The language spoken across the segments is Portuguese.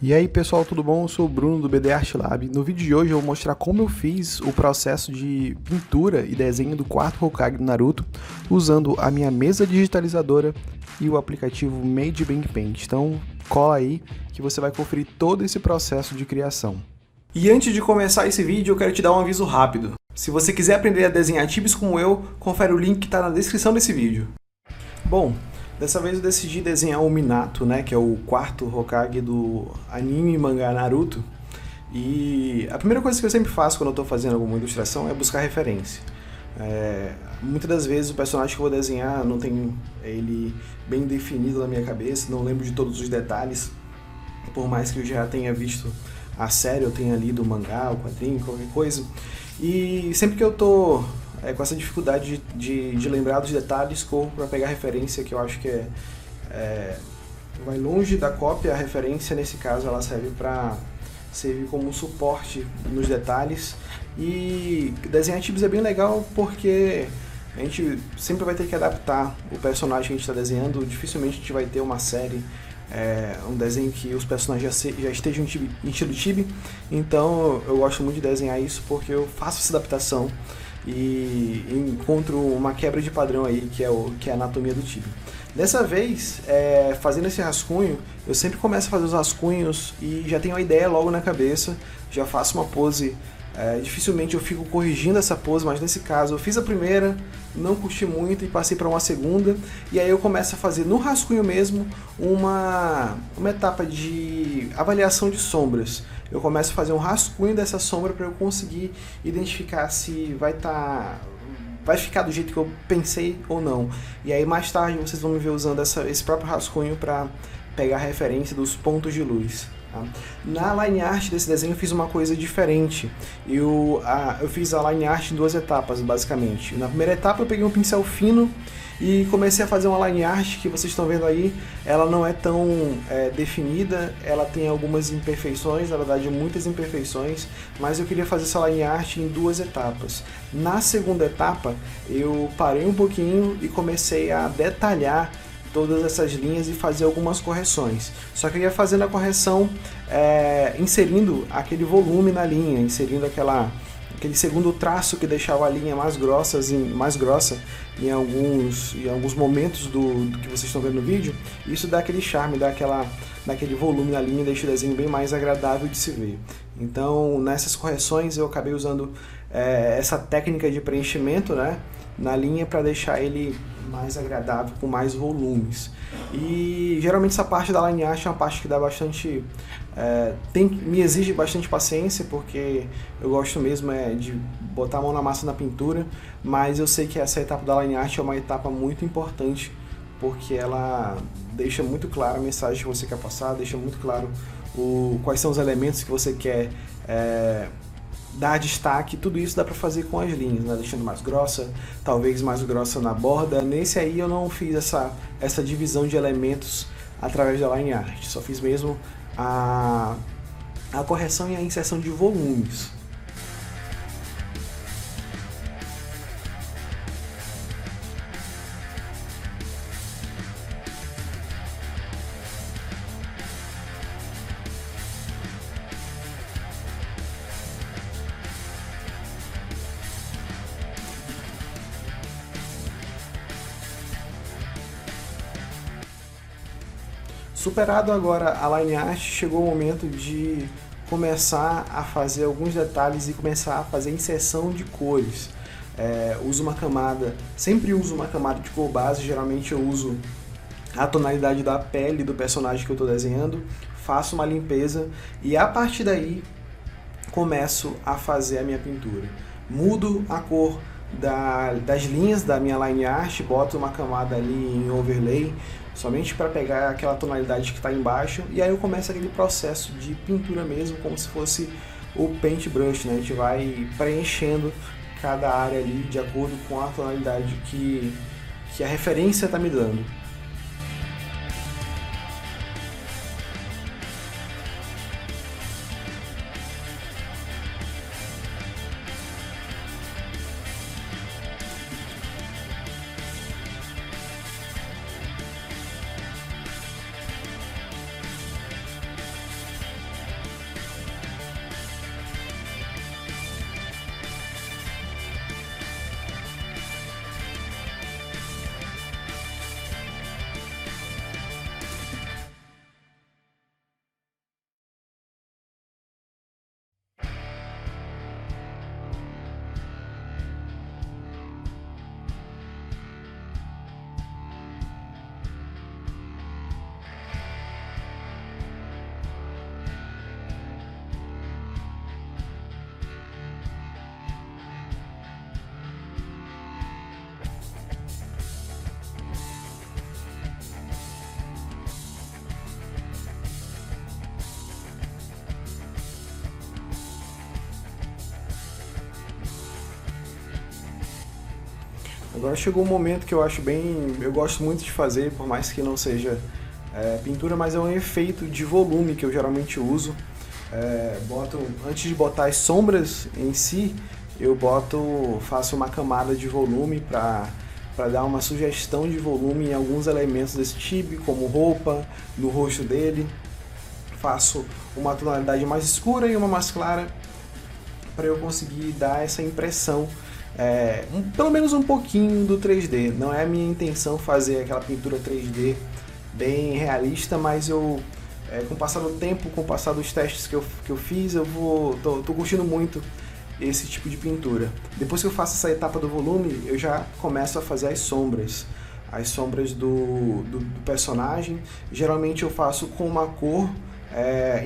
E aí pessoal, tudo bom? Eu sou o Bruno do BD Art Lab. No vídeo de hoje eu vou mostrar como eu fiz o processo de pintura e desenho do quarto Hokage do Naruto usando a minha mesa digitalizadora e o aplicativo Made Bang Paint. Então cola aí que você vai conferir todo esse processo de criação. E antes de começar esse vídeo eu quero te dar um aviso rápido. Se você quiser aprender a desenhar tibis como eu, confere o link que está na descrição desse vídeo. Bom, dessa vez eu decidi desenhar o Minato, né, que é o quarto Hokage do anime e mangá Naruto. E a primeira coisa que eu sempre faço quando eu estou fazendo alguma ilustração é buscar referência. Muitas das vezes o personagem que eu vou desenhar não tem ele bem definido na minha cabeça, não lembro de todos os detalhes, por mais que eu já tenha visto a série, eu tenha lido o mangá, o quadrinho, qualquer coisa. E sempre que eu estou com essa dificuldade de lembrar dos detalhes, corro para pegar referência, que eu acho que vai longe da cópia. A referência, nesse caso, ela serve para servir como um suporte nos detalhes. E desenhar tibis é bem legal porque a gente sempre vai ter que adaptar o personagem que a gente está desenhando. Dificilmente a gente vai ter uma série, um desenho que os personagens já estejam em estilo tibi. Então eu gosto muito de desenhar isso porque eu faço essa adaptação e encontro uma quebra de padrão aí, que é a anatomia do tibi. Dessa vez, fazendo esse rascunho, eu sempre começo a fazer os rascunhos e já tenho a ideia logo na cabeça, já faço uma pose. Dificilmente eu fico corrigindo essa pose, mas nesse caso eu fiz a primeira, não curti muito e passei para uma segunda, e aí eu começo a fazer no rascunho mesmo uma etapa de avaliação de sombras. Eu começo a fazer um rascunho dessa sombra para eu conseguir identificar se vai ficar do jeito que eu pensei ou não. E aí mais tarde vocês vão me ver usando esse próprio rascunho para pegar a referência dos pontos de luz. Na line art desse desenho eu fiz uma coisa diferente. Eu fiz a line art em duas etapas, basicamente. Na primeira etapa eu peguei um pincel fino e comecei a fazer uma line art que vocês estão vendo aí. Ela não é tão definida, ela tem algumas imperfeições, na verdade muitas imperfeições, mas eu queria fazer essa line art em duas etapas. Na segunda etapa eu parei um pouquinho e comecei a detalhar todas essas linhas e fazer algumas correções. Só que eu ia fazendo a correção inserindo aquele volume na linha, inserindo aquele segundo traço que deixava a linha mais grossa em alguns momentos do que vocês estão vendo no vídeo. Isso dá aquele charme, dá aquele volume na linha e deixa o desenho bem mais agradável de se ver. Então, nessas correções eu acabei usando essa técnica de preenchimento, né, na linha para deixar ele mais agradável, com mais volumes. E geralmente essa parte da line art é uma parte que dá bastante me exige bastante paciência, porque eu gosto mesmo de botar a mão na massa na pintura, mas eu sei que essa etapa da line art é uma etapa muito importante, porque ela deixa muito claro a mensagem que você quer passar, deixa muito claro quais são os elementos que você quer dar destaque. Tudo isso dá para fazer com as linhas, né? Deixando mais grossa, talvez mais grossa na borda. Nesse aí eu não fiz essa divisão de elementos através da line art, só fiz mesmo a correção e a inserção de volumes. Superado agora a line art, chegou o momento de começar a fazer alguns detalhes e começar a fazer inserção de cores. Sempre uso uma camada de cor base, geralmente eu uso a tonalidade da pele do personagem que eu estou desenhando, faço uma limpeza e a partir daí começo a fazer a minha pintura. Mudo a cor das linhas da minha line art, boto uma camada ali em overlay, somente para pegar aquela tonalidade que está embaixo, e aí eu começo aquele processo de pintura mesmo, como se fosse o paintbrush, né? A gente vai preenchendo cada área ali de acordo com a tonalidade que a referência está me dando. Agora chegou um momento que eu acho eu gosto muito de fazer, por mais que não seja pintura, mas é um efeito de volume que eu geralmente uso. Antes de botar as sombras em si, faço uma camada de volume para dar uma sugestão de volume em alguns elementos desse tipo, como roupa, no rosto dele. Faço uma tonalidade mais escura e uma mais clara para eu conseguir dar essa impressão, pelo menos um pouquinho do 3D. Não é a minha intenção fazer aquela pintura 3D bem realista, mas com o passar do tempo, com o passar dos testes que eu fiz, tô curtindo muito esse tipo de pintura. Depois que eu faço essa etapa do volume, eu já começo a fazer as sombras do personagem. Geralmente eu faço com uma cor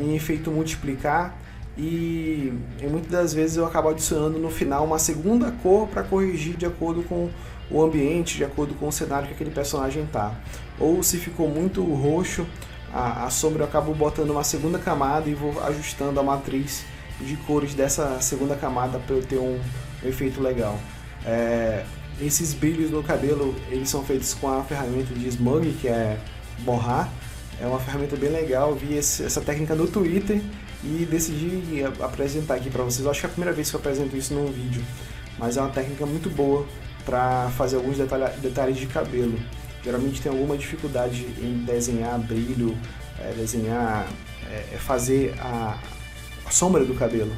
em efeito multiplicar, e muitas das vezes eu acabo adicionando no final uma segunda cor para corrigir de acordo com o ambiente, de acordo com o cenário que aquele personagem tá. Ou se ficou muito roxo a sombra, eu acabo botando uma segunda camada e vou ajustando a matriz de cores dessa segunda camada para eu ter um efeito legal. Esses brilhos no cabelo, eles são feitos com a ferramenta de Smug, que é borrar. É uma ferramenta bem legal, vi essa técnica no Twitter e decidi apresentar aqui para vocês. Eu acho que é a primeira vez que eu apresento isso num vídeo, mas é uma técnica muito boa para fazer alguns detalhes de cabelo. Geralmente tem alguma dificuldade em desenhar brilho, fazer a sombra do cabelo.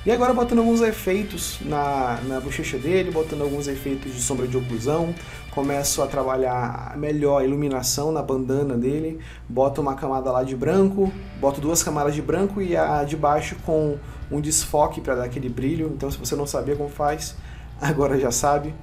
E agora botando alguns efeitos na bochecha dele, botando alguns efeitos de sombra de oclusão, começo a trabalhar melhor a iluminação na bandana dele, boto uma camada lá de branco, boto duas camadas de branco e a de baixo com um desfoque para dar aquele brilho. Então, se você não sabia como faz, agora já sabe.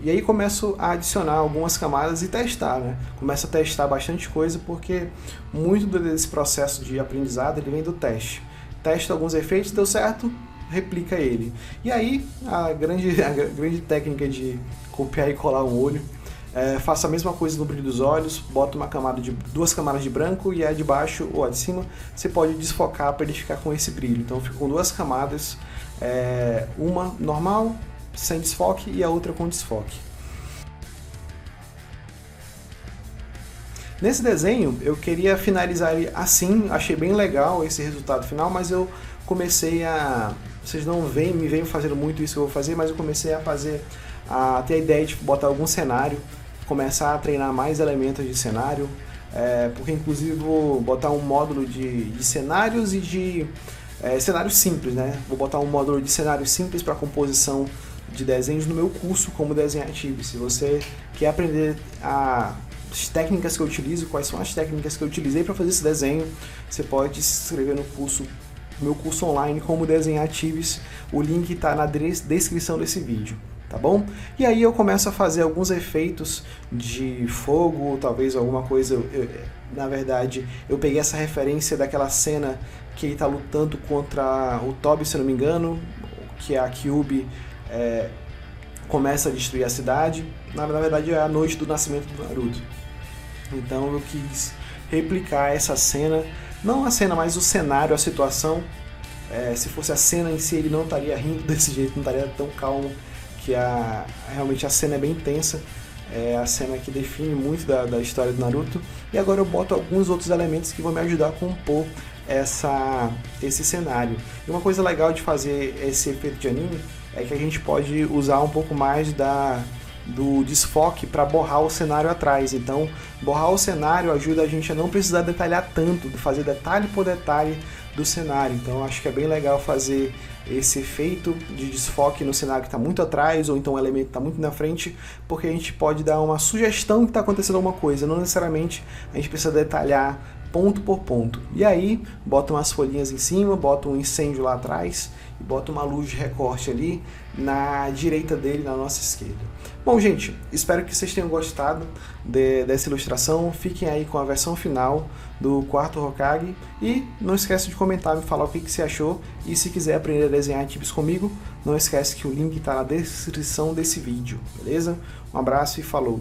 E aí começo a adicionar algumas camadas e testar, né? Começo a testar bastante coisa, porque muito desse processo de aprendizado ele vem do teste. Testa alguns efeitos, deu certo, replica ele. E aí, a grande técnica de copiar e colar um olho, faço a mesma coisa no brilho dos olhos, boto duas camadas de branco e a de baixo ou a de cima, você pode desfocar para ele ficar com esse brilho. Então, eu fico com duas camadas, uma normal, sem desfoque, e a outra com desfoque. Nesse desenho, eu queria finalizar ele assim, achei bem legal esse resultado final, mas eu comecei vocês não me veem fazendo muito isso que eu vou fazer, mas eu comecei a ter a ideia de botar algum cenário, começar a treinar mais elementos de cenário, porque inclusive vou botar um módulo de cenários e de cenários simples, né? Vou botar um módulo de cenários simples para composição de desenhos no meu curso Como Desenhar Tibia. Se você quer aprender as técnicas que eu utilizo, quais são as técnicas que eu utilizei para fazer esse desenho, você pode se inscrever no meu curso online Como Desenhar Tibia. O link está na descrição desse vídeo, tá bom? E aí eu começo a fazer alguns efeitos de fogo, talvez alguma coisa. Na verdade, eu peguei essa referência daquela cena que ele está lutando contra o Toby, se não me engano, que a Kyuubi começa a destruir a cidade. Na verdade, é a noite do nascimento do Naruto. Então eu quis replicar essa cena, não a cena, mas o cenário, a situação. Se fosse a cena em si, ele não estaria rindo desse jeito, não estaria tão calmo, que realmente a cena é bem tensa. É a cena que define muito da história do Naruto. E agora eu boto alguns outros elementos que vão me ajudar a compor esse cenário. E uma coisa legal de fazer esse efeito de anime é que a gente pode usar um pouco mais do desfoque para borrar o cenário atrás. Então, borrar o cenário ajuda a gente a não precisar detalhar tanto, de fazer detalhe por detalhe do cenário. Então, acho que é bem legal fazer esse efeito de desfoque no cenário que está muito atrás, ou então o elemento está muito na frente, porque a gente pode dar uma sugestão que está acontecendo alguma coisa, não necessariamente a gente precisa detalhar ponto por ponto. E aí, bota umas folhinhas em cima, bota um incêndio lá atrás e bota uma luz de recorte ali na direita dele, na nossa esquerda. Bom, gente, espero que vocês tenham gostado dessa ilustração. Fiquem aí com a versão final do quarto Hokage e não esquece de comentar, me falar o que você achou, e se quiser aprender a desenhar tips comigo, não esquece que o link está na descrição desse vídeo, beleza? Um abraço e falou!